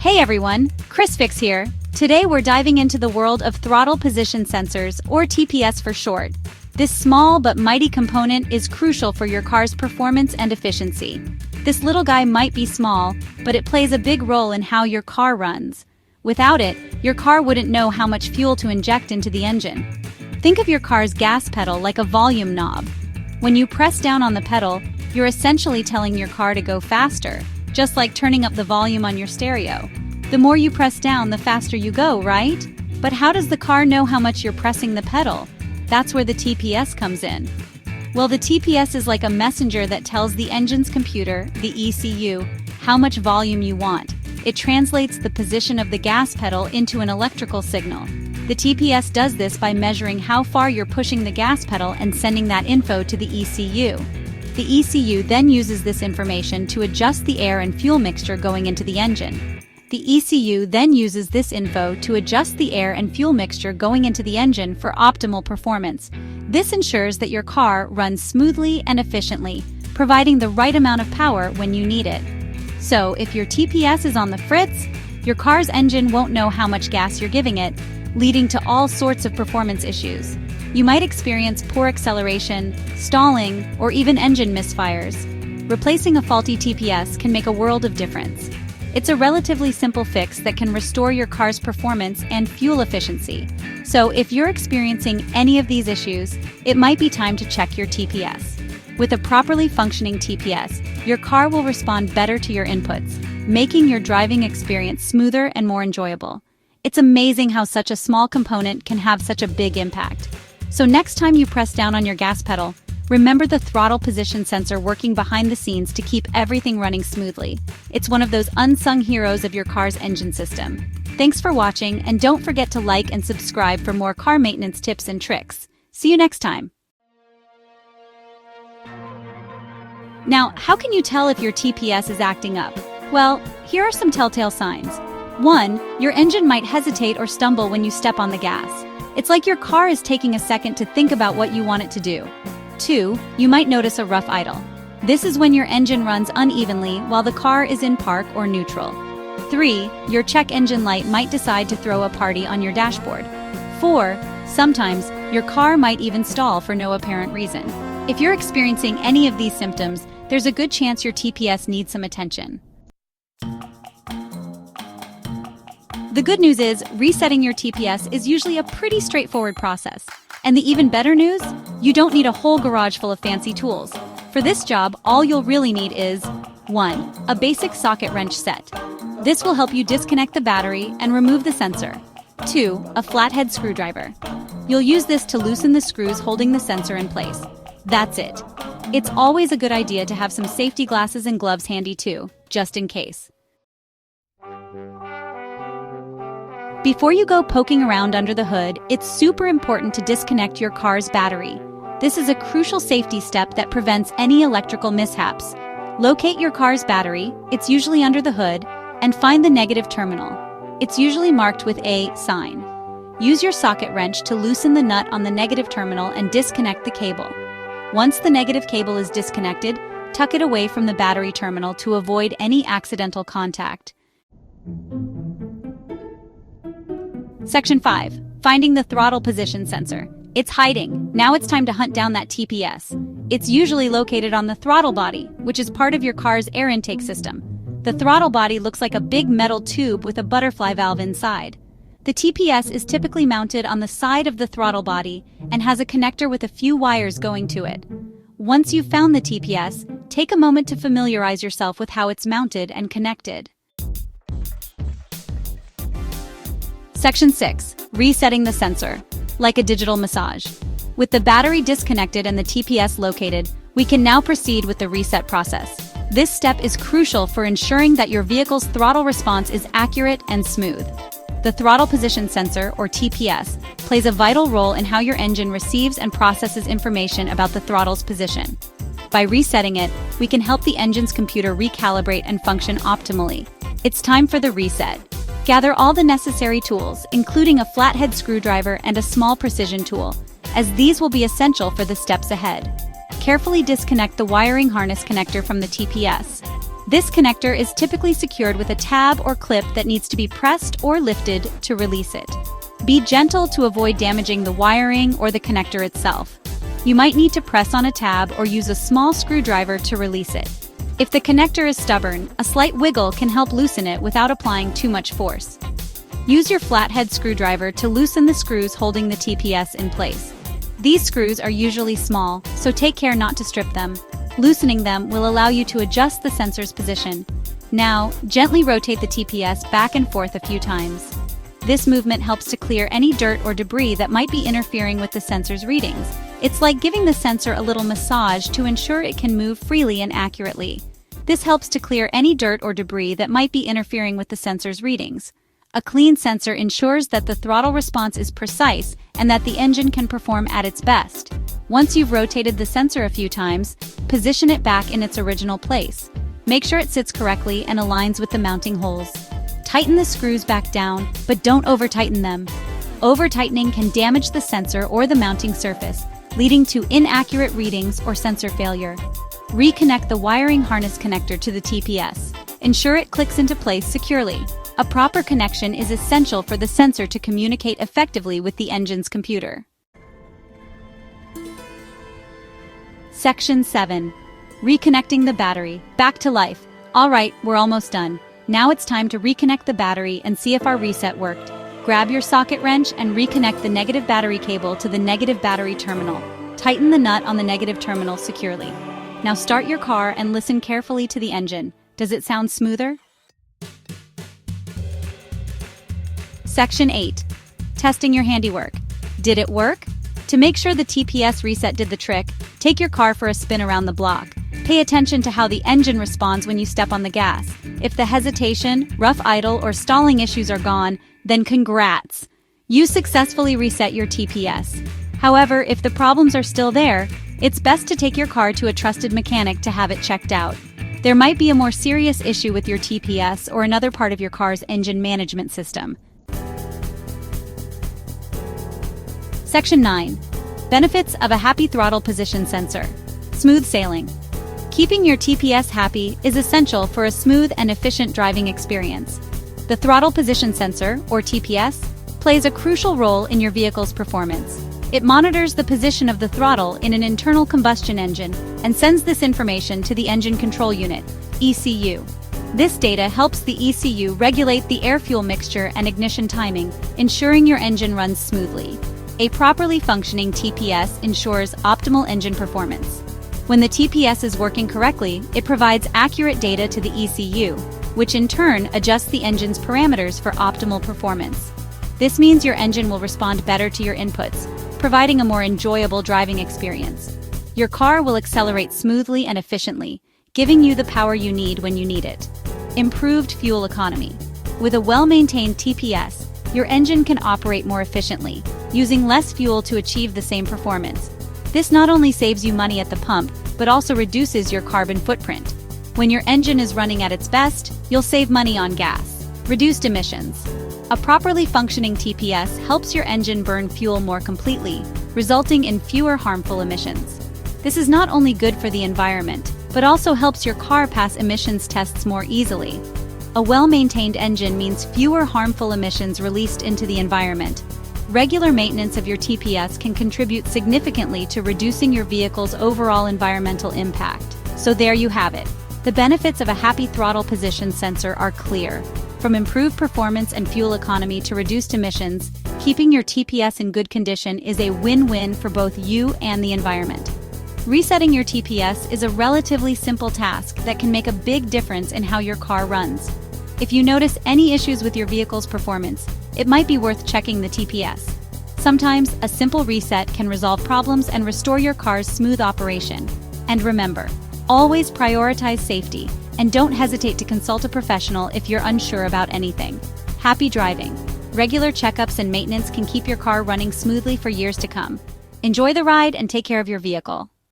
Hey everyone, Fix here. Today we're diving into the world of throttle position sensors, or TPS for short. This small but mighty component is crucial for your car's performance and efficiency. This little guy might be small, but it plays a big role in how your car runs. Without it, your car wouldn't know how much fuel to inject into the engine. Think of your car's gas pedal like a volume knob. When you press down on the pedal, you're essentially telling your car to go faster, just like turning up the volume on your stereo. The more you press down, the faster you go, right? But how does the car know how much you're pressing the pedal? That's where the TPS comes in. Well, the TPS is like a messenger that tells the engine's computer, the ECU, how much volume you want. It translates the position of the gas pedal into an electrical signal. The TPS does this by measuring how far you're pushing the gas pedal and sending that info to the ECU. The ECU then uses this information to adjust the air and fuel mixture going into the engine. The ECU then uses this info to adjust the air and fuel mixture going into the engine for optimal performance. This ensures that your car runs smoothly and efficiently, providing the right amount of power when you need it. So, if your TPS is on the fritz, your car's engine won't know how much gas you're giving it, leading to all sorts of performance issues. You might experience poor acceleration, stalling, or even engine misfires. Replacing a faulty TPS can make a world of difference. It's a relatively simple fix that can restore your car's performance and fuel efficiency. So if you're experiencing any of these issues, it might be time to check your TPS. With a properly functioning TPS, your car will respond better to your inputs, making your driving experience smoother and more enjoyable. It's amazing how such a small component can have such a big impact. So next time you press down on your gas pedal, remember the throttle position sensor working behind the scenes to keep everything running smoothly. It's one of those unsung heroes of your car's engine system. Thanks for watching, and don't forget to like and subscribe for more car maintenance tips and tricks. See you next time. Now, how can you tell if your TPS is acting up? Well, here are some telltale signs. 1. Your engine might hesitate or stumble when you step on the gas. It's like your car is taking a second to think about what you want it to do. 2. You might notice a rough idle. This is when your engine runs unevenly while the car is in park or neutral. 3. Your check engine light might decide to throw a party on your dashboard. 4. Sometimes, your car might even stall for no apparent reason. If you're experiencing any of these symptoms, there's a good chance your TPS needs some attention. The good news is, resetting your TPS is usually a pretty straightforward process. And the even better news? You don't need a whole garage full of fancy tools. For this job, all you'll really need is 1. A basic socket wrench set. This will help you disconnect the battery and remove the sensor. 2. A flathead screwdriver. You'll use this to loosen the screws holding the sensor in place. That's it. It's always a good idea to have some safety glasses and gloves handy too, just in case. Before you go poking around under the hood, it's super important to disconnect your car's battery. This is a crucial safety step that prevents any electrical mishaps. Locate your car's battery, it's usually under the hood, and find the negative terminal. It's usually marked with a sign. Use your socket wrench to loosen the nut on the negative terminal and disconnect the cable. Once the negative cable is disconnected, tuck it away from the battery terminal to avoid any accidental contact. Section 5. Finding the throttle position sensor. It's hiding. Now it's time to hunt down that TPS. It's usually located on the throttle body, which is part of your car's air intake system. The throttle body looks like a big metal tube with a butterfly valve inside. The TPS is typically mounted on the side of the throttle body and has a connector with a few wires going to it. Once you've found the TPS, take a moment to familiarize yourself with how it's mounted and connected. Section 6. Resetting the sensor. Like a digital massage. With the battery disconnected and the TPS located, we can now proceed with the reset process. This step is crucial for ensuring that your vehicle's throttle response is accurate and smooth. The Throttle Position Sensor, or TPS, plays a vital role in how your engine receives and processes information about the throttle's position. By resetting it, we can help the engine's computer recalibrate and function optimally. It's time for the reset. Gather all the necessary tools, including a flathead screwdriver and a small precision tool, as these will be essential for the steps ahead. Carefully disconnect the wiring harness connector from the TPS. This connector is typically secured with a tab or clip that needs to be pressed or lifted to release it. Be gentle to avoid damaging the wiring or the connector itself. You might need to press on a tab or use a small screwdriver to release it. If the connector is stubborn, a slight wiggle can help loosen it without applying too much force. Use your flathead screwdriver to loosen the screws holding the TPS in place. These screws are usually small, so take care not to strip them. Loosening them will allow you to adjust the sensor's position. Now, gently rotate the TPS back and forth a few times. This movement helps to clear any dirt or debris that might be interfering with the sensor's readings. It's like giving the sensor a little massage to ensure it can move freely and accurately. This helps to clear any dirt or debris that might be interfering with the sensor's readings. A clean sensor ensures that the throttle response is precise and that the engine can perform at its best. Once you've rotated the sensor a few times, position it back in its original place. Make sure it sits correctly and aligns with the mounting holes. Tighten the screws back down, but don't over-tighten them. Over-tightening can damage the sensor or the mounting surface, leading to inaccurate readings or sensor failure. Reconnect the wiring harness connector to the TPS. Ensure it clicks into place securely. A proper connection is essential for the sensor to communicate effectively with the engine's computer. Section 7. Reconnecting the battery. Back to life. Alright, we're almost done. Now it's time to reconnect the battery and see if our reset worked. Grab your socket wrench and reconnect the negative battery cable to the negative battery terminal. Tighten the nut on the negative terminal securely. Now start your car and listen carefully to the engine. Does it sound smoother? Section 8. Testing your handiwork. Did it work? To make sure the TPS reset did the trick, take your car for a spin around the block. Pay attention to how the engine responds when you step on the gas. If the hesitation, rough idle, or stalling issues are gone, then congrats! You successfully reset your TPS. However, if the problems are still there, it's best to take your car to a trusted mechanic to have it checked out. There might be a more serious issue with your TPS or another part of your car's engine management system. Section 9. Benefits of a happy throttle position sensor. Smooth sailing. Keeping your TPS happy is essential for a smooth and efficient driving experience. The throttle position sensor, or TPS, plays a crucial role in your vehicle's performance. It monitors the position of the throttle in an internal combustion engine and sends this information to the Engine Control Unit, ECU. This data helps the ECU regulate the air-fuel mixture and ignition timing, ensuring your engine runs smoothly. A properly functioning TPS ensures optimal engine performance. When the TPS is working correctly, it provides accurate data to the ECU, which in turn adjusts the engine's parameters for optimal performance. This means your engine will respond better to your inputs, providing a more enjoyable driving experience. Your car will accelerate smoothly and efficiently, giving you the power you need when you need it. Improved fuel economy. With a well-maintained TPS, your engine can operate more efficiently, using less fuel to achieve the same performance. This not only saves you money at the pump, but also reduces your carbon footprint. When your engine is running at its best, you'll save money on gas. Reduced emissions. A properly functioning TPS helps your engine burn fuel more completely, resulting in fewer harmful emissions. This is not only good for the environment, but also helps your car pass emissions tests more easily. A well-maintained engine means fewer harmful emissions released into the environment. Regular maintenance of your TPS can contribute significantly to reducing your vehicle's overall environmental impact. So there you have it. The benefits of a happy throttle position sensor are clear. From improved performance and fuel economy to reduced emissions, keeping your TPS in good condition is a win-win for both you and the environment. Resetting your TPS is a relatively simple task that can make a big difference in how your car runs. If you notice any issues with your vehicle's performance, it might be worth checking the TPS. Sometimes, a simple reset can resolve problems and restore your car's smooth operation. And remember, always prioritize safety, and don't hesitate to consult a professional if you're unsure about anything. Happy driving! Regular checkups and maintenance can keep your car running smoothly for years to come. Enjoy the ride and take care of your vehicle.